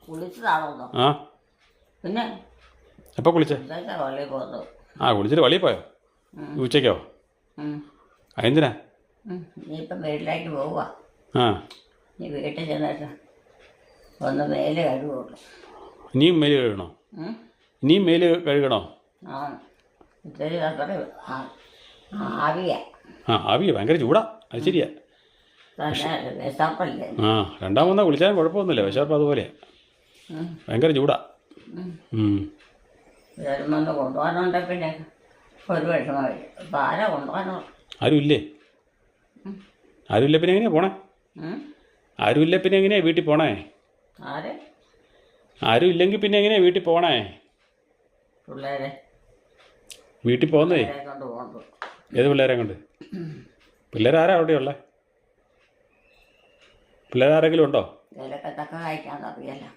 കുളിച്ചതാണോ? ആ പിന്നെ എപ്പോൾ കുളിച്ചേ? പള്ളിയിൽ പോകുന്നത്. ആ കുളിച്ചിട്ട് വെളിയിൽ പോയോ? ഉച്ചയ്ക്കോ? അതെന്തിനാ? നീ ഇപ്പം വീട്ടിലേക്ക് പോവുക. ആ നീ വീട്ടിൽ ചെന്നിട്ട് ഒന്ന് മേല് കഴുകുള്ളൂ. ഇനിയും മേല് കഴുകണോ? ഇനിയും മേല് കഴുകണോ? ആ ഇത്തിരി അത്ര ആവിയാ. ആ ആവിയോ? ഭയങ്കര ചൂടാ. അത് ശരിയാ. തന്നെ വിശപ്പല്ലേ? ആ രണ്ടാമതൊന്നാ കുളിച്ചാലും കുഴപ്പമൊന്നുമില്ല. വിശപ്പ് അതുപോലെ ഭയങ്കര ചൂടാ. വരുമ്പോൾ കൊണ്ടുപോകാനുണ്ടെ പിന്നെ ഒരു വിഷമമില്ല. ഇപ്പം ആരാ കൊണ്ടുപോകാനോ? ആരുമില്ലേ? ആരുമില്ല പിന്നെ എങ്ങനെയാ പോണേ? ആരുമില്ല പിന്നെ എങ്ങനെയാ വീട്ടിൽ പോണേ? ആര്? ആരും ഇല്ലെങ്കിൽ പിന്നെ എങ്ങനെയാ വീട്ടിൽ പോണേ? പിള്ളേരെ വീട്ടിൽ പോകുന്നേ. കൊണ്ട് പോകുന്നത്. ഏത് പിള്ളേരെ കൊണ്ട്? പിള്ളേരാരാ അവിടെയുള്ളേ? പിള്ളേരാരെങ്കിലും ഉണ്ടോ? ഇതിലൊക്കെ തക്ക കഴിക്കാൻ അറിയാലോ.